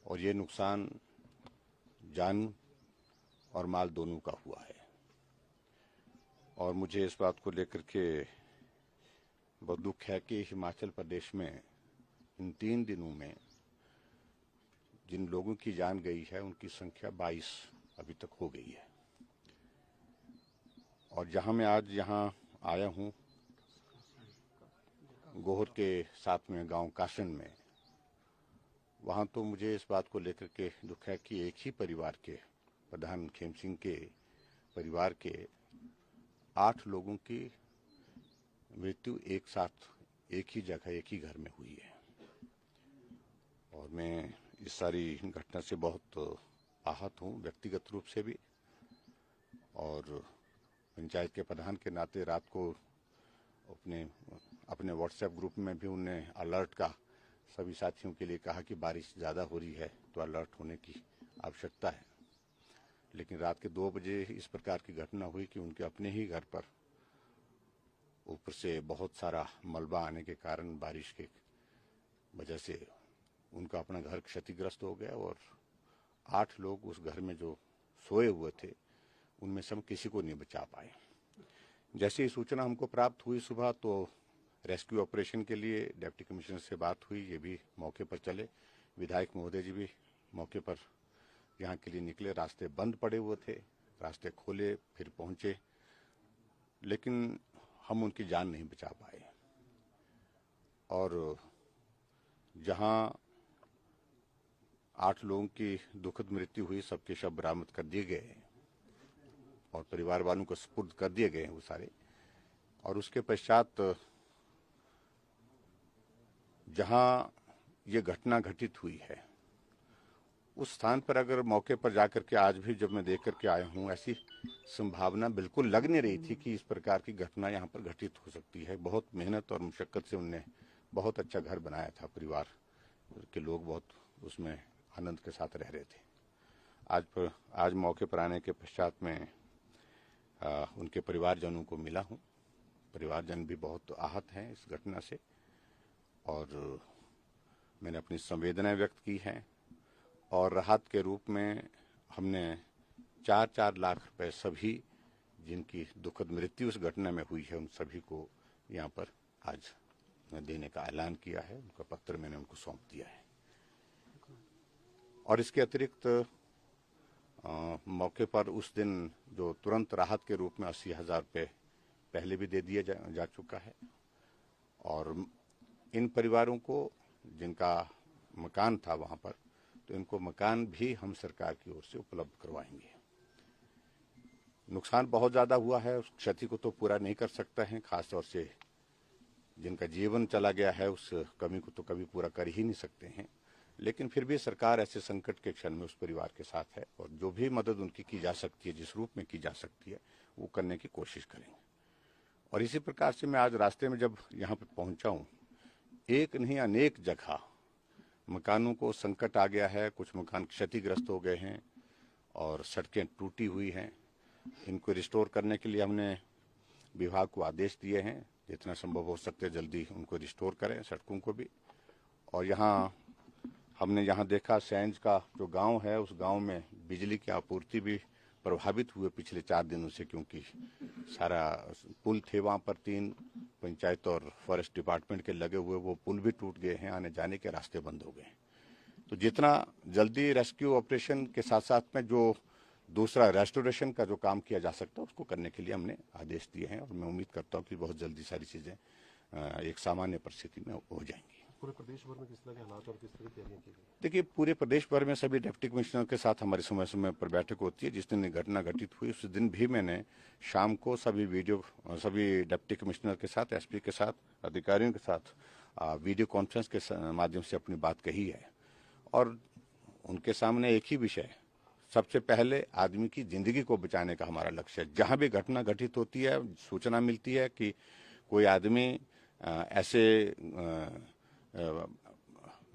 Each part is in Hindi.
और ये नुकसान जान और माल दोनों का हुआ है। और मुझे इस बात को लेकर के बहुत दुख है कि हिमाचल प्रदेश में इन 3 दिनों में जिन लोगों की जान गई है उनकी संख्या 22 अभी तक हो गई है। और जहां मैं आज यहाँ आया हूँ गोहर के साथ में गांव काशन में, वहां तो मुझे इस बात को लेकर के दुख है कि एक ही परिवार के प्रधान खेम सिंह के परिवार के 8 लोगों की मृत्यु एक साथ एक ही जगह एक ही घर में हुई है। और मैं इस सारी घटना से बहुत आहत हूँ, व्यक्तिगत रूप से भी, और पंचायत के प्रधान के नाते रात को अपने व्हाट्सएप ग्रुप में भी उन्होंने अलर्ट का सभी साथियों के लिए कहा कि बारिश ज़्यादा हो रही है तो अलर्ट होने की आवश्यकता है। लेकिन रात के 2 बजे इस प्रकार की घटना हुई कि उनके अपने ही घर पर ऊपर से बहुत सारा मलबा आने के कारण बारिश के वजह से उनका अपना घर क्षतिग्रस्त हो गया और 8 लोग उस घर में जो सोए हुए थे उनमें से हम किसी को नहीं बचा पाए। जैसे ही सूचना हमको प्राप्त हुई सुबह, तो रेस्क्यू ऑपरेशन के लिए डिप्टी कमिश्नर से बात हुई, ये भी मौके पर चले। विधायक महोदय जी भी मौके पर यहाँ के लिए निकले। रास्ते बंद पड़े हुए थे, रास्ते खोले, फिर पहुंचे, लेकिन हम उनकी जान नहीं बचा पाए। और जहां 8 लोगों की दुखद मृत्यु हुई, सबके शव बरामद कर दिए गए और परिवार वालों को सुपुर्द कर दिए गए वो सारे। और उसके पश्चात जहां ये घटना घटित हुई है उस स्थान पर अगर मौके पर जाकर के आज भी जब मैं देख करके आया हूं, ऐसी संभावना बिल्कुल लग नहीं रही थी कि इस प्रकार की घटना यहाँ पर घटित हो सकती है। बहुत मेहनत और मुशक्कत से उनने बहुत अच्छा घर बनाया था, परिवार के लोग बहुत उसमें आनंद के साथ रह रहे थे। आज मौके पर आने के पश्चात में उनके परिवारजनों को मिला हूँ। परिवारजन भी बहुत आहत हैं इस घटना से और मैंने अपनी संवेदनाएं व्यक्त की हैं। और राहत के रूप में हमने 4-4 लाख रुपए सभी जिनकी दुखद मृत्यु उस घटना में हुई है उन सभी को यहाँ पर आज देने का ऐलान किया है। उनका पत्र मैंने उनको सौंप दिया है। और इसके अतिरिक्त मौके पर उस दिन जो तुरंत राहत के रूप में 80,000 रुपये पहले भी दे दिया जा चुका है। और इन परिवारों को जिनका मकान था वहाँ पर, तो इनको मकान भी हम सरकार की ओर से उपलब्ध करवाएंगे। नुकसान बहुत ज़्यादा हुआ है, उस क्षति को तो पूरा नहीं कर सकते हैं, खासतौर से जिनका जीवन चला गया है उस कमी को तो कभी पूरा कर ही नहीं सकते हैं। लेकिन फिर भी सरकार ऐसे संकट के क्षण में उस परिवार के साथ है और जो भी मदद उनकी की जा सकती है, जिस रूप में की जा सकती है, वो करने की कोशिश करेंगे। और इसी प्रकार से मैं आज रास्ते में जब यहाँ पर पहुँचा हूँ, एक नहीं अनेक जगह मकानों को संकट आ गया है, कुछ मकान क्षतिग्रस्त हो गए हैं और सड़कें टूटी हुई हैं। इनको रिस्टोर करने के लिए हमने विभाग को आदेश दिए हैं, जितना संभव हो सकते जल्दी उनको रिस्टोर करें सड़कों को भी। और हमने यहाँ देखा सैंज का जो गांव है, उस गांव में बिजली की आपूर्ति भी प्रभावित हुए पिछले 4 दिनों से, क्योंकि सारा पुल थे वहाँ पर 3 पंचायत और फॉरेस्ट डिपार्टमेंट के लगे हुए, वो पुल भी टूट गए हैं, आने जाने के रास्ते बंद हो गए। तो जितना जल्दी रेस्क्यू ऑपरेशन के साथ साथ में जो दूसरा रेस्टोरेशन का जो काम किया जा सकता है उसको करने के लिए हमने आदेश दिए हैं। और मैं उम्मीद करता हूँ कि बहुत जल्दी सारी चीज़ें एक सामान्य परिस्थिति में हो जाएंगी। पूरे प्रदेश भर में किस तरह के हालात और किस तरह की तैयारियां की गई? देखिए, पूरे प्रदेश भर में सभी डिप्टी कमिश्नर के साथ हमारी समय समय पर बैठक होती है। जिस दिन घटना घटित हुई उस दिन भी मैंने शाम को सभी डिप्टी कमिश्नर के साथ, एसपी के साथ, अधिकारियों के साथ वीडियो कॉन्फ्रेंस के माध्यम से अपनी बात कही है। और उनके सामने एक ही विषय, सबसे पहले आदमी की जिंदगी को बचाने का हमारा लक्ष्य है। जहाँ भी घटना घटित होती है, सूचना मिलती है कि कोई आदमी ऐसे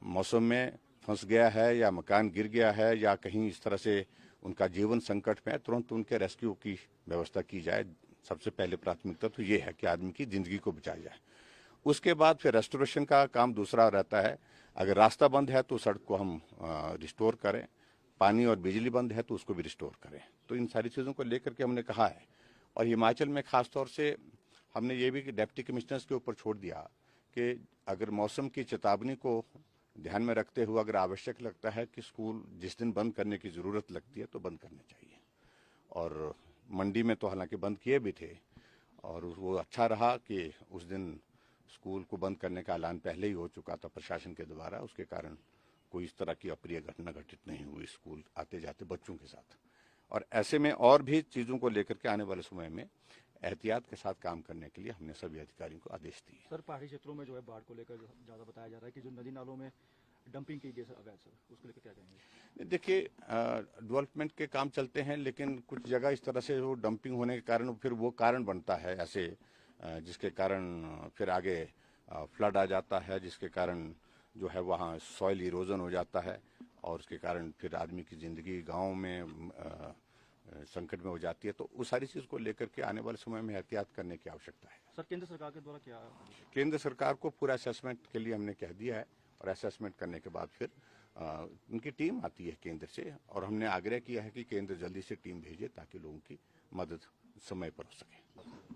मौसम में फंस गया है या मकान गिर गया है या कहीं इस तरह से उनका जीवन संकट में है, तुरंत उनके रेस्क्यू की व्यवस्था की जाए। सबसे पहले प्राथमिकता तो ये है कि आदमी की जिंदगी को बचाया जाए। उसके बाद फिर रेस्टोरेशन का काम दूसरा रहता है। अगर रास्ता बंद है तो सड़क को हम रिस्टोर करें, पानी और बिजली बंद है तो उसको भी रिस्टोर करें। तो इन सारी चीज़ों को लेकर के हमने कहा है। और हिमाचल में खास तौर से हमने ये भी डिप्टी कमिश्नर्स के ऊपर छोड़ दिया कि अगर मौसम की चेतावनी को ध्यान में रखते हुए अगर आवश्यक लगता है कि स्कूल जिस दिन बंद करने की ज़रूरत लगती है तो बंद करने चाहिए। और मंडी में तो हालांकि बंद किए भी थे, और वो अच्छा रहा कि उस दिन स्कूल को बंद करने का ऐलान पहले ही हो चुका था प्रशासन के द्वारा। उसके कारण कोई इस तरह की अप्रिय घटना घटित नहीं हुई स्कूल आते जाते बच्चों के साथ। और ऐसे में और भी चीज़ों को लेकर के आने वाले समय में एहतियात के साथ काम करने के लिए हमने सभी अधिकारियों को आदेश दिए। सर, पहाड़ी क्षेत्रों में जो है बाढ़ को लेकर ज़्यादा बताया जा रहा है कि जो नदी नालों में डंपिंग की गई है अवैध, सर उसको लेकर क्या कहेंगे? देखिए, डेवलपमेंट के काम चलते हैं, लेकिन कुछ जगह इस तरह से वो डंपिंग होने के कारण फिर वो कारण बनता है ऐसे, जिसके कारण फिर आगे फ्लड आ जाता है, जिसके कारण जो है वहाँ सॉइल इरोजन हो जाता है, और उसके कारण फिर आदमी की ज़िंदगी गाँव में संकट में हो जाती है। तो उस सारी चीज़ को लेकर के आने वाले समय में एहतियात करने की आवश्यकता है। सर, केंद्र सरकार के द्वारा क्या केंद्र सरकार को पूरा असेसमेंट के लिए हमने कह दिया है, और असेसमेंट करने के बाद फिर उनकी टीम आती है केंद्र से, और हमने आग्रह किया है कि केंद्र जल्दी से टीम भेजे ताकि लोगों की मदद समय पर हो सके।